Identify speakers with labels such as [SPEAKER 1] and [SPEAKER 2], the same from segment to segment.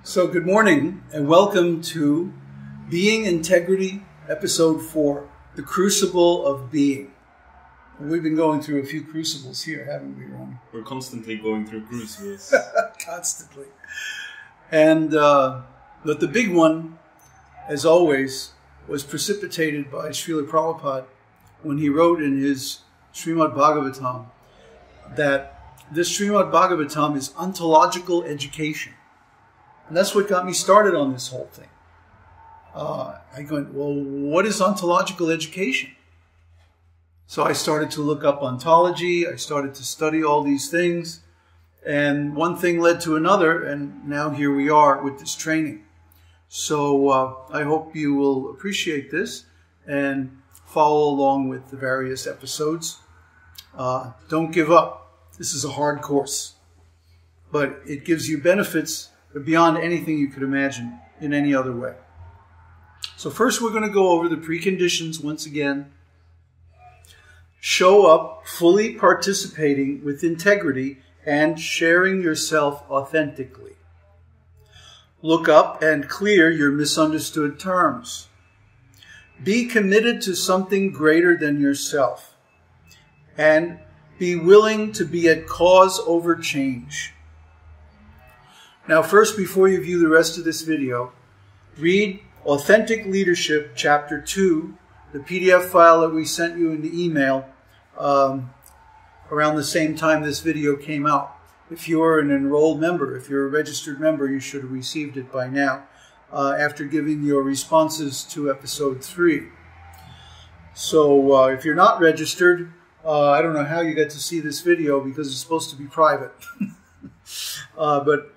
[SPEAKER 1] So good morning and welcome to Being Integrity, Episode 4, The Crucible of Being. We've been going through a few crucibles here, haven't we, Ron?
[SPEAKER 2] We're constantly going through crucibles.
[SPEAKER 1] Constantly. And but the big one, as always, was precipitated by Srila Prabhupada when he wrote in his Srimad Bhagavatam that this Srimad Bhagavatam is ontological education. And that's what got me started on this whole thing. I go, well, what is ontological education? So I started to look up ontology. I started to study all these things. And one thing led to another. And now here we are with this training. So I hope you will appreciate this and follow along with the various episodes. Don't give up. This is a hard course. But it gives you benefits beyond anything you could imagine in any other way. So first we're going to go over the preconditions once again. Show up fully participating with integrity and sharing yourself authentically. Look up and clear your misunderstood terms. Be committed to something greater than yourself. And be willing to be at cause over change. Now first, before you view the rest of this video, read Authentic Leadership, Chapter 2, the PDF file that we sent you in the email around the same time this video came out. If you're an enrolled member, if you're a registered member, you should have received it by now after giving your responses to Episode 3. So if you're not registered, I don't know how you get to see this video because it's supposed to be private. But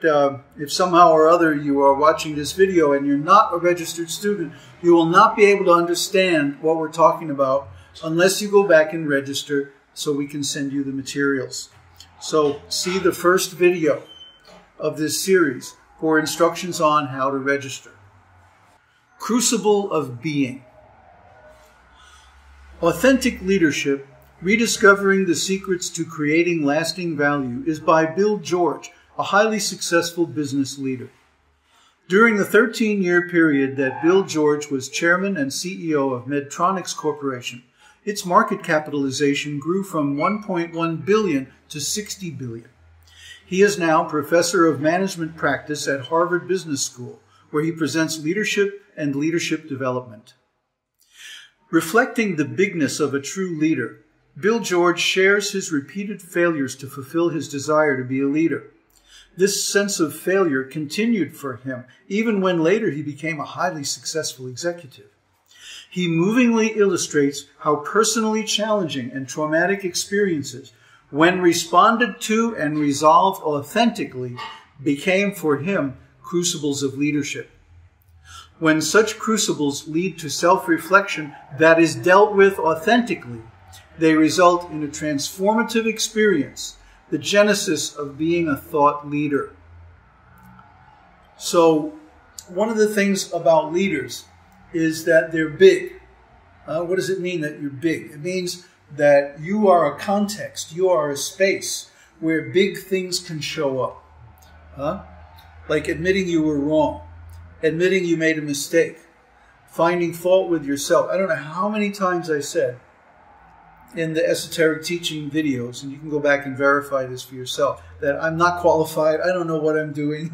[SPEAKER 1] if somehow or other you are watching this video and you're not a registered student, you will not be able to understand what we're talking about unless you go back and register so we can send you the materials. So see the first video of this series for instructions on how to register. Crucible of Being. Authentic Leadership, Rediscovering the Secrets to Creating Lasting Value is by Bill George, a highly successful business leader. During the 13-year period that Bill George was chairman and CEO of Medtronics Corporation, its market capitalization grew from $1.1 billion to $60 billion. He is now professor of management practice at Harvard Business School, where he presents leadership and leadership development. Reflecting the bigness of a true leader, Bill George shares his repeated failures to fulfill his desire to be a leader. This sense of failure continued for him, even when later he became a highly successful executive. He movingly illustrates how personally challenging and traumatic experiences, when responded to and resolved authentically, became for him crucibles of leadership. When such crucibles lead to self-reflection that is dealt with authentically, they result in a transformative experience, the genesis of being a thought leader. So, one of the things about leaders is that they're big. What does it mean that you're big? It means that you are a context, you are a space where big things can show up. Like admitting you were wrong, admitting you made a mistake, finding fault with yourself. I don't know how many times I said in the esoteric teaching videos, and you can go back and verify this for yourself, that I'm not qualified, I don't know what I'm doing.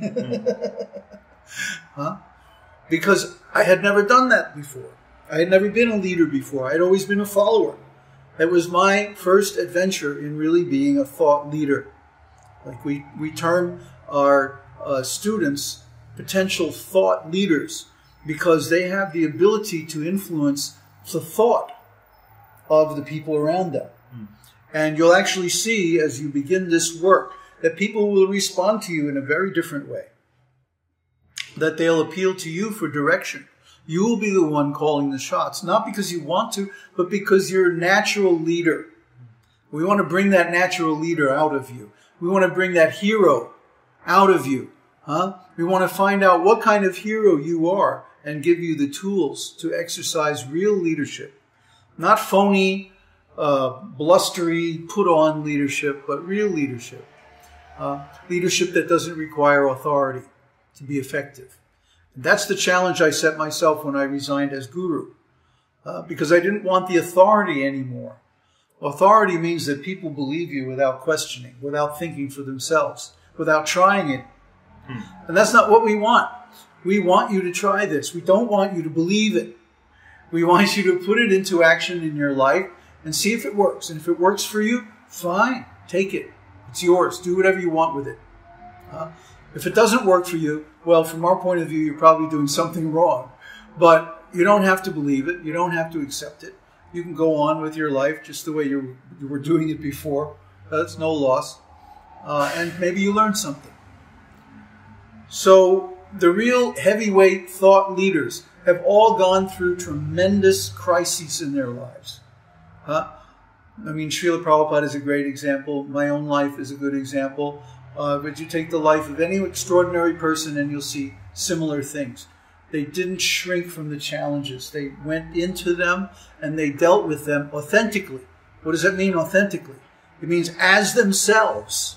[SPEAKER 1] Because I had never done that before. I had never been a leader before. I had always been a follower. That was my first adventure in really being a thought leader. Like we term our students potential thought leaders because they have the ability to influence the thought of the people around them. And you'll actually see as you begin this work that people will respond to you in a very different way. That they'll appeal to you for direction. You will be the one calling the shots, not because you want to, but because you're a natural leader. We want to bring that natural leader out of you. We want to bring that hero out of you. We want to find out what kind of hero you are and give you the tools to exercise real leadership. Not phony, blustery, put-on leadership, but real leadership. Leadership that doesn't require authority. to be effective. And that's the challenge I set myself when I resigned as guru, because I didn't want the authority anymore. Authority means that people believe you without questioning, without thinking for themselves, without trying it. And that's not what we want. We want you to try this. We don't want you to believe it. We want you to put it into action in your life and see if it works. And if it works for you, fine, take it. It's yours. Do whatever you want with it. If it doesn't work for you, well, from our point of view, you're probably doing something wrong. But you don't have to believe it. You don't have to accept it. You can go on with your life just the way you were doing it before. That's no loss. And maybe you learned something. So the real heavyweight thought leaders have all gone through tremendous crises in their lives. I mean, Srila Prabhupada is a great example. My own life is a good example. But you take the life of any extraordinary person and you'll see similar things. They didn't shrink from the challenges. They went into them and they dealt with them authentically. What does that mean, authentically? It means as themselves.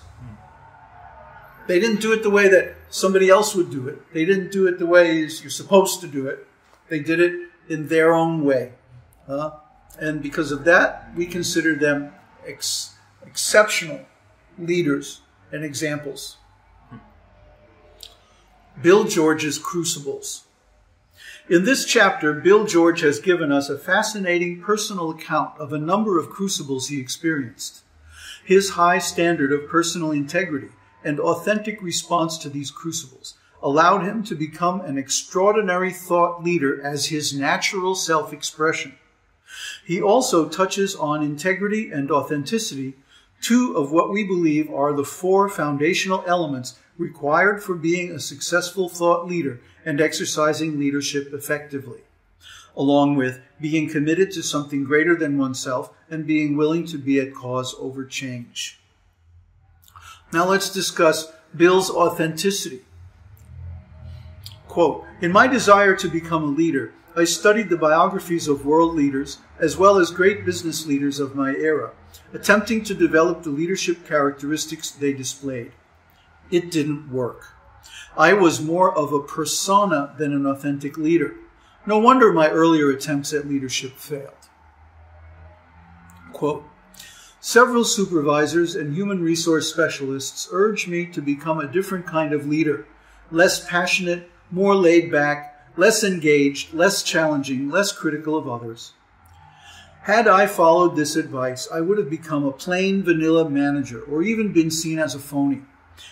[SPEAKER 1] They didn't do it the way that somebody else would do it. They didn't do it the way you're supposed to do it. They did it in their own way. And because of that, we consider them exceptional leaders and examples. Bill George's Crucibles. In this chapter, Bill George has given us a fascinating personal account of a number of crucibles he experienced. His high standard of personal integrity and authentic response to these crucibles allowed him to become an extraordinary thought leader as his natural self-expression. He also touches on integrity and authenticity, two of what we believe are the four foundational elements required for being a successful thought leader and exercising leadership effectively, along with being committed to something greater than oneself and being willing to be at cause over change. Now let's discuss Bill's authenticity. Quote, "In my desire to become a leader, I studied the biographies of world leaders as well as great business leaders of my era, attempting to develop the leadership characteristics they displayed. It didn't work. I was more of a persona than an authentic leader. No wonder my earlier attempts at leadership failed." Quote, "Several supervisors and human resource specialists urged me to become a different kind of leader, less passionate, more laid back, less engaged, less challenging, less critical of others. Had I followed this advice, I would have become a plain vanilla manager or even been seen as a phony.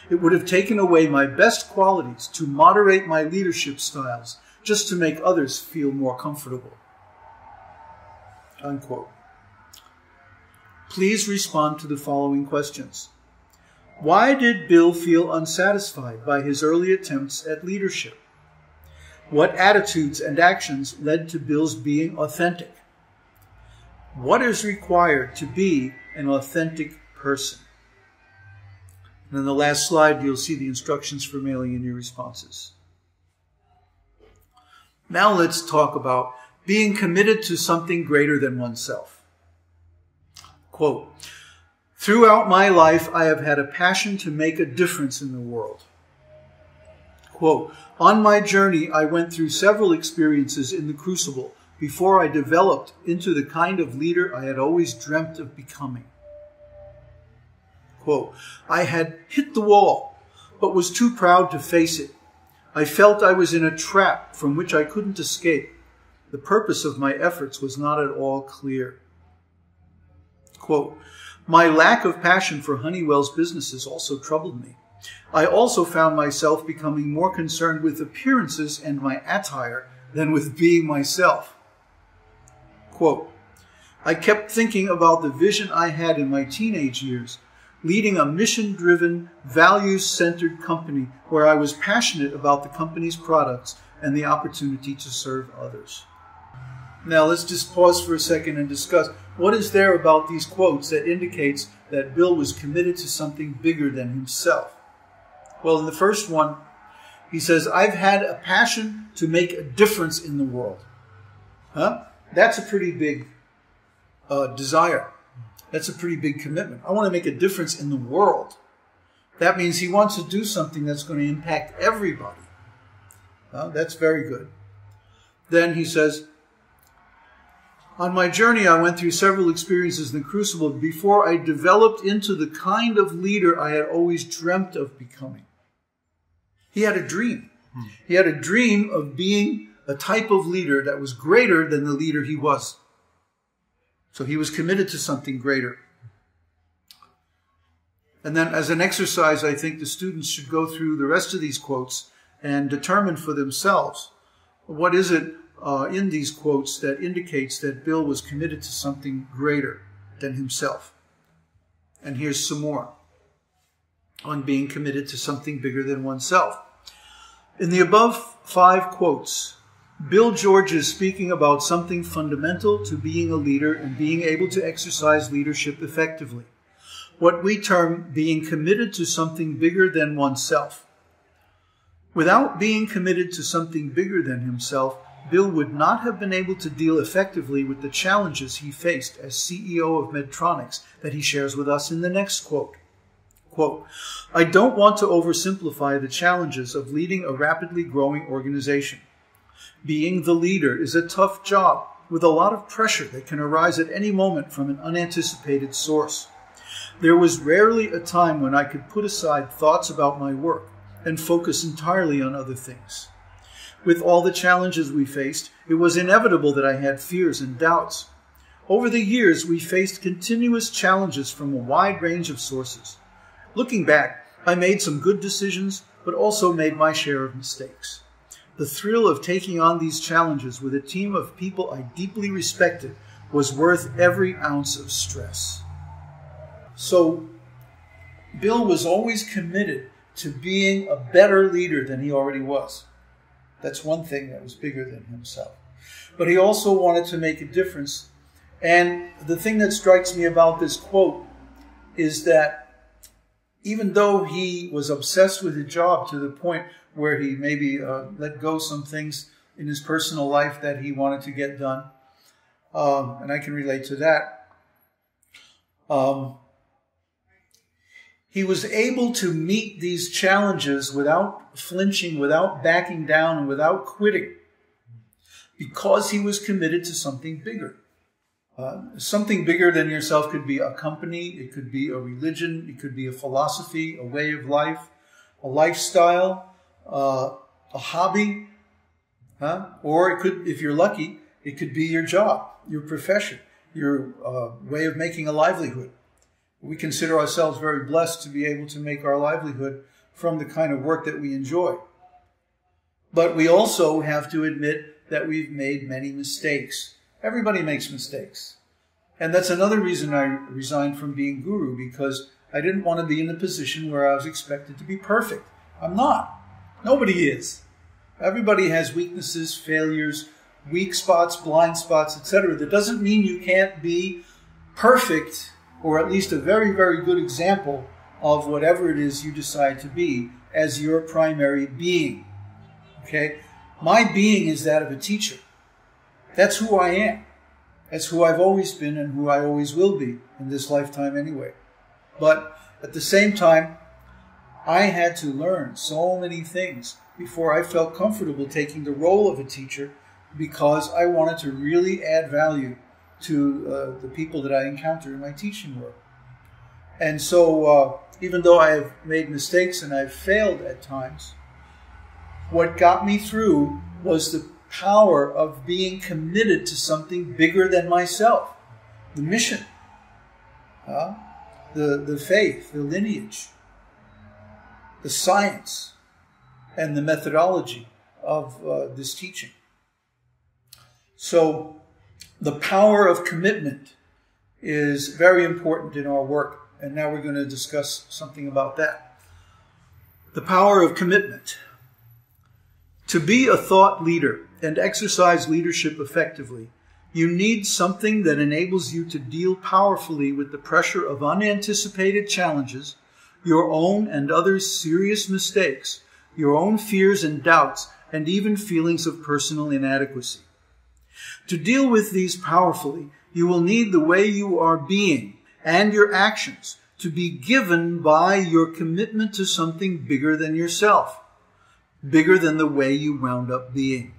[SPEAKER 1] It would have taken away my best qualities to moderate my leadership styles just to make others feel more comfortable." Unquote. Please respond to the following questions. Why did Bill feel unsatisfied by his early attempts at leadership? What attitudes and actions led to Bill's being authentic? What is required to be an authentic person? And on the last slide, you'll see the instructions for mailing in your responses. Now let's talk about being committed to something greater than oneself. Quote, "Throughout my life, I have had a passion to make a difference in the world." Quote, "On my journey, I went through several experiences in the Crucible before I developed into the kind of leader I had always dreamt of becoming." Quote, "I had hit the wall, but was too proud to face it. I felt I was in a trap from which I couldn't escape. The purpose of my efforts was not at all clear." Quote, "My lack of passion for Honeywell's businesses also troubled me. I also found myself becoming more concerned with appearances and my attire than with being myself." Quote, "I kept thinking about the vision I had in my teenage years, leading a mission-driven, values-centered company where I was passionate about the company's products and the opportunity to serve others." Now let's just pause for a second and discuss what is there about these quotes that indicates that Bill was committed to something bigger than himself. Well, in the first one, he says, "I've had a passion to make a difference in the world." That's a pretty big desire. That's a pretty big commitment. I want to make a difference in the world. That means he wants to do something that's going to impact everybody. That's very good. Then he says, on my journey, I went through several experiences in the Crucible before I developed into the kind of leader I had always dreamt of becoming. He had a dream. He had a dream of being a type of leader that was greater than the leader he was. So he was committed to something greater. And then as an exercise, I think the students should go through the rest of these quotes and determine for themselves what is it in these quotes that indicates that Bill was committed to something greater than himself. And here's some more on being committed to something bigger than oneself. In the above 5 quotes, Bill George is speaking about something fundamental to being a leader and being able to exercise leadership effectively. What we term being committed to something bigger than oneself. Without being committed to something bigger than himself, Bill would not have been able to deal effectively with the challenges he faced as CEO of Medtronic that he shares with us in the next quote. Quote, I don't want to oversimplify the challenges of leading a rapidly growing organization. Being the leader is a tough job with a lot of pressure that can arise at any moment from an unanticipated source. There was rarely a time when I could put aside thoughts about my work and focus entirely on other things. With all the challenges we faced, it was inevitable that I had fears and doubts. Over the years, we faced continuous challenges from a wide range of sources. Looking back, I made some good decisions, but also made my share of mistakes. The thrill of taking on these challenges with a team of people I deeply respected was worth every ounce of stress. So, Bill was always committed to being a better leader than he already was. That's one thing that was bigger than himself. But he also wanted to make a difference. And the thing that strikes me about this quote is that even though he was obsessed with his job to the point where he maybe let go some things in his personal life that he wanted to get done, and I can relate to that, he was able to meet these challenges without flinching, without backing down, and without quitting, because he was committed to something bigger. Something bigger than yourself could be a company, it could be a religion, it could be a philosophy, a way of life, a lifestyle, a hobby, or it could, if you're lucky, it could be your job, your profession, your way of making a livelihood. We consider ourselves very blessed to be able to make our livelihood from the kind of work that we enjoy. But we also have to admit that we've made many mistakes. Everybody makes mistakes. And that's another reason I resigned from being guru, because I didn't want to be in the position where I was expected to be perfect. I'm not. Nobody is. Everybody has weaknesses, failures, weak spots, blind spots, etc. That doesn't mean you can't be perfect, or at least a very, very good example of whatever it is you decide to be as your primary being. Okay? My being is that of a teacher. That's who I am. That's who I've always been and who I always will be in this lifetime anyway. But at the same time, I had to learn so many things before I felt comfortable taking the role of a teacher, because I wanted to really add value to the people that I encounter in my teaching work. And so even though I have made mistakes and I've failed at times, what got me through was the power of being committed to something bigger than myself. The mission, the faith, the lineage, the science, and the methodology of this teaching. So the power of commitment is very important in our work, and now we're going to discuss something about that. The power of commitment. To be a thought leader and exercise leadership effectively, you need something that enables you to deal powerfully with the pressure of unanticipated challenges, your own and others' serious mistakes, your own fears and doubts, and even feelings of personal inadequacy. To deal with these powerfully, you will need the way you are being and your actions to be given by your commitment to something bigger than yourself. bigger than the way you wound up being.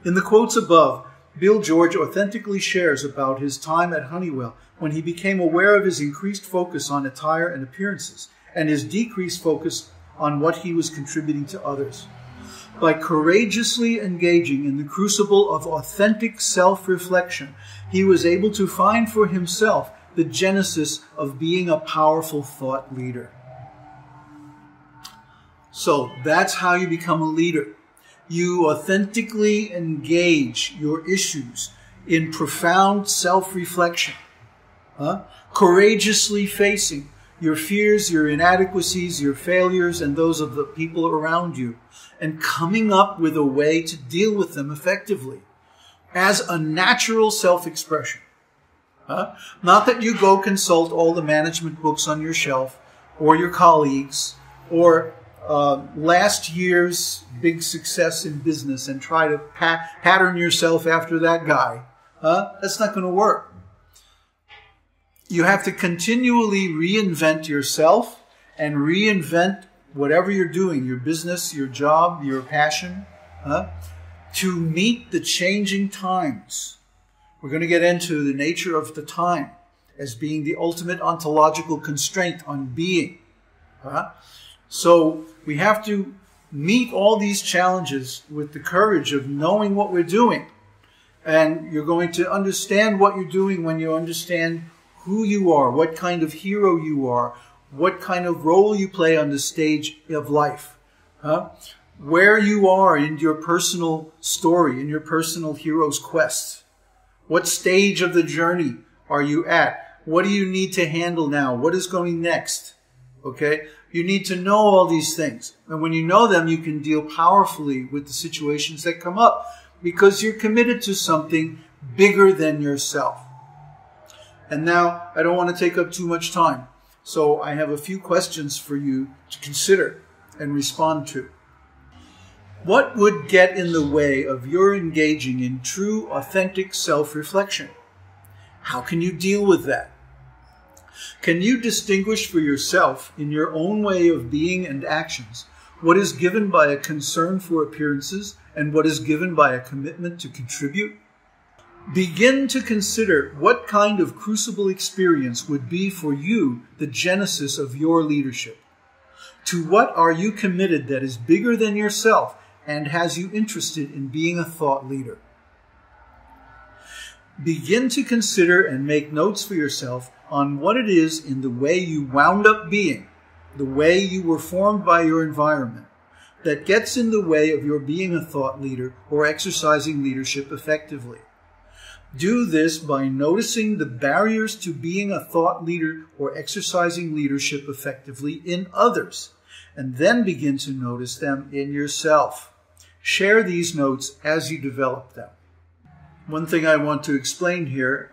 [SPEAKER 1] In the quotes above, Bill George authentically shares about his time at Honeywell when he became aware of his increased focus on attire and appearances and his decreased focus on what he was contributing to others. By courageously engaging in the crucible of authentic self-reflection, he was able to find for himself the genesis of being a powerful thought leader. So that's how you become a leader. You authentically engage your issues in profound self-reflection, courageously facing your fears, your inadequacies, your failures, and those of the people around you, and coming up with a way to deal with them effectively as a natural self-expression. Not that you go consult all the management books on your shelf, or your colleagues, or last year's big success in business and try to pattern yourself after that guy. That's not going to work. You have to continually reinvent yourself and reinvent whatever you're doing, your business, your job, your passion, to meet the changing times. We're going to get into the nature of the time as being the ultimate ontological constraint on being. So we have to meet all these challenges with the courage of knowing what we're doing. And you're going to understand what you're doing when you understand who you are, what kind of hero you are, what kind of role you play on the stage of life, where you are in your personal story, in your personal hero's quest. What stage of the journey are you at? What do you need to handle now? What is going next? Okay? You need to know all these things. And when you know them, you can deal powerfully with the situations that come up because you're committed to something bigger than yourself. And now, I don't want to take up too much time. So I have a few questions for you to consider and respond to. What would get in the way of your engaging in true, authentic self-reflection? How can you deal with that? Can you distinguish for yourself, in your own way of being and actions, what is given by a concern for appearances and what is given by a commitment to contribute? Begin to consider what kind of crucible experience would be for you the genesis of your leadership. To what are you committed that is bigger than yourself and has you interested in being a thought leader? Begin to consider and make notes for yourself on what it is in the way you wound up being, the way you were formed by your environment, that gets in the way of your being a thought leader or exercising leadership effectively. Do this by noticing the barriers to being a thought leader or exercising leadership effectively in others, and then begin to notice them in yourself. Share these notes as you develop them. One thing I want to explain here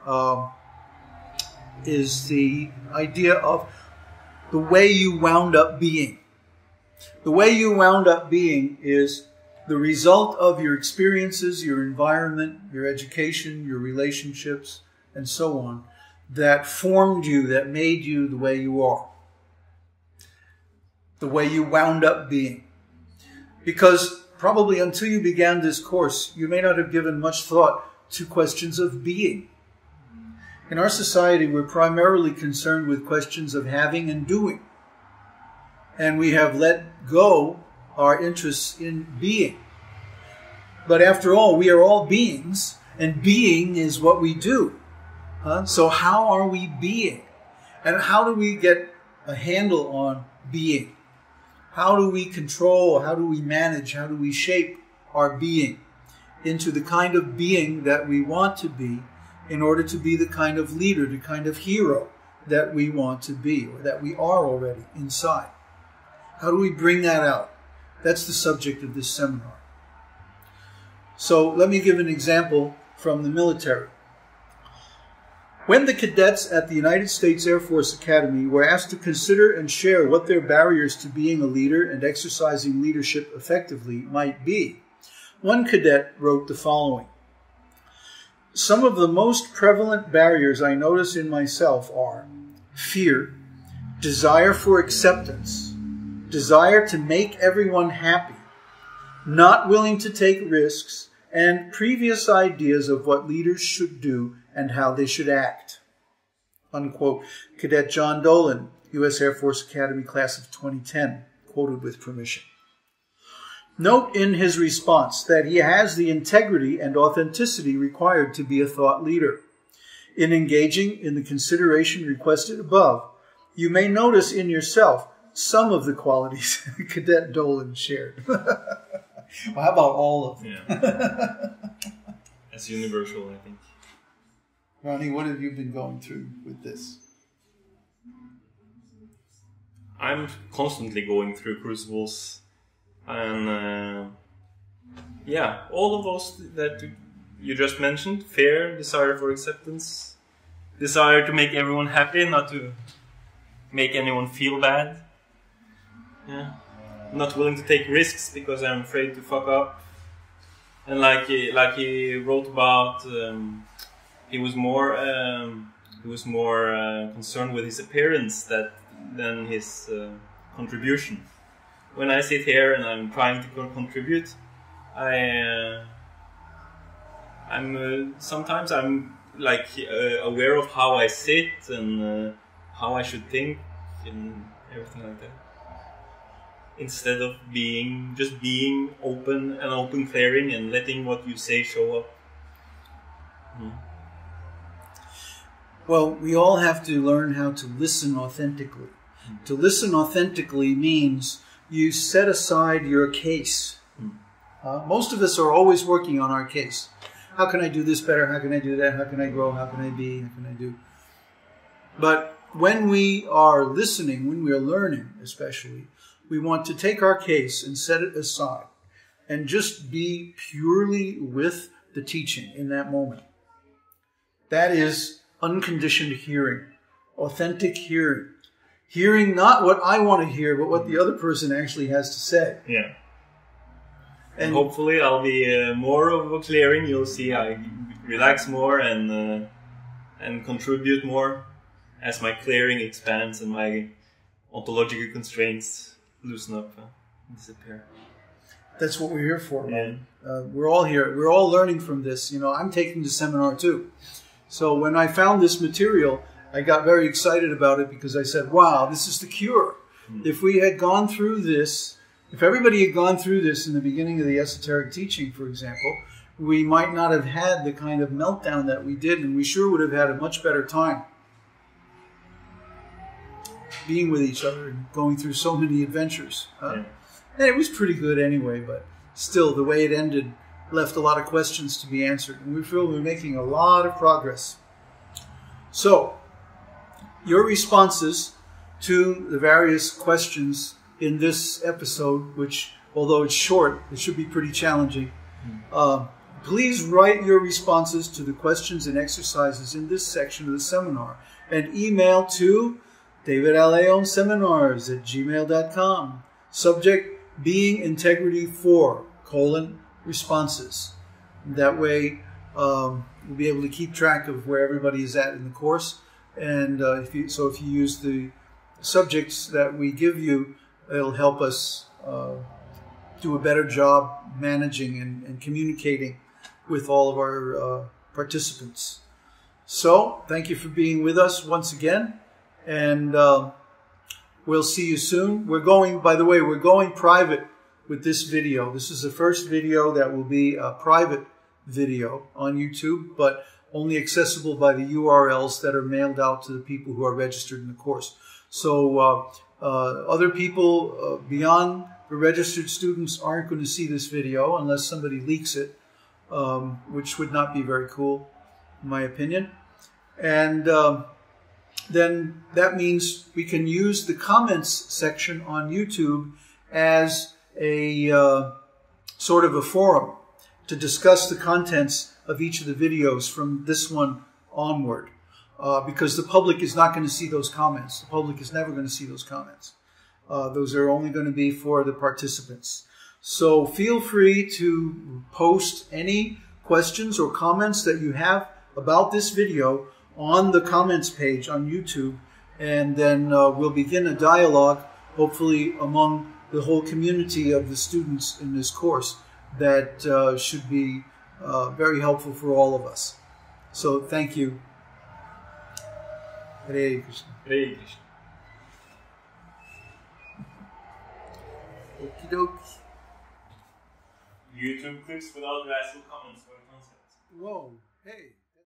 [SPEAKER 1] is the idea of the way you wound up being. The way you wound up being is the result of your experiences, your environment, your education, your relationships, and so on, that formed you, that made you the way you are. The way you wound up being. Because probably until you began this course, you may not have given much thought to questions of being. In our society, we're primarily concerned with questions of having and doing. And we have let go our interests in being. But after all, we are all beings, and being is what we do. So how are we being? And how do we get a handle on being? How do we control, how do we manage, how do we shape our being into the kind of being that we want to be in order to be the kind of leader, the kind of hero that we want to be, or that we are already inside? How do we bring that out? That's the subject of this seminar. So let me give an example from the military. When the cadets at the United States Air Force Academy were asked to consider and share what their barriers to being a leader and exercising leadership effectively might be, one cadet wrote the following: "Some of the most prevalent barriers I notice in myself are fear, desire for acceptance, desire to make everyone happy, not willing to take risks, and previous ideas of what leaders should do and how they should act. Unquote. Cadet John Dolan, U.S. Air Force Academy Class of 2010, quoted with permission. Note in his response that he has the integrity and authenticity required to be a thought leader. In engaging in the consideration requested above, you may notice in yourself some of the qualities Cadet Dolan shared. Well, how about all of them?
[SPEAKER 2] Yeah. That's universal, I think.
[SPEAKER 1] Ronnie, what have you been going through with this?
[SPEAKER 2] I'm constantly going through crucibles, and yeah, all of those that you just mentioned: fear, desire for acceptance, desire to make everyone happy, not to make anyone feel bad. Yeah, not willing to take risks because I'm afraid to fuck up. And like he wrote about, he was more concerned with his appearance than his contribution. When I sit here and I'm trying to contribute, sometimes I'm like aware of how I sit and how I should think and everything like that. Instead of being open clearing and letting what you say show up.
[SPEAKER 1] Well, we all have to learn how to listen authentically. To listen authentically means you set aside your case. Most of us are always working on our case. How can I do this better? How can I do that? How can I grow? How can I be? How can I do? But when we are listening, when we are learning especially, we want to take our case and set it aside and just be purely with the teaching in that moment. That is unconditioned hearing, authentic hearing. Hearing not what I want to hear, but what the other person actually has to say.
[SPEAKER 2] Yeah. And hopefully I'll be more of a clearing. You'll see I relax more and contribute more as my clearing expands and my ontological constraints loosen up and disappear.
[SPEAKER 1] That's what we're here for, man. We're all here. We're all learning from this. You know, I'm taking the seminar too. So when I found this material, I got very excited about it because I said, wow, this is the cure. If we had gone through this, if everybody had gone through this in the beginning of the esoteric teaching, for example, we might not have had the kind of meltdown that we did, and we sure would have had a much better time being with each other and going through so many adventures. And it was pretty good anyway, but still, the way it ended left a lot of questions to be answered, and we feel we're making a lot of progress. So, your responses to the various questions in this episode, which, although it's short, it should be pretty challenging. Please write your responses to the questions and exercises in this section of the seminar and email to davidaleonseminars@gmail.com. Subject, Being Integrity 4, responses. That way, we'll be able to keep track of where everybody is at in the course. And if you use the subjects that we give you, it'll help us do a better job managing and communicating with all of our participants. So, thank you for being with us once again. And we'll see you soon. By the way, we're going private with this video. This is the first video that will be a private video on YouTube, but only accessible by the URLs that are mailed out to the people who are registered in the course. So other people beyond the registered students aren't going to see this video unless somebody leaks it, which would not be very cool, in my opinion. And then that means we can use the comments section on YouTube as a sort of a forum to discuss the contents of each of the videos from this one onward, because the public is not going to see those comments. The public is never going to see those comments. Those are only going to be for the participants. So feel free to post any questions or comments that you have about this video on the comments page on YouTube, and then we'll begin a dialogue, hopefully among the whole community of the students in this course that should be very helpful for all of us. So thank you. Hare Krishna.
[SPEAKER 2] Hare Krishna.
[SPEAKER 1] Okie dokie.
[SPEAKER 2] YouTube clips without radical comments for a concept.
[SPEAKER 1] Whoa, hey.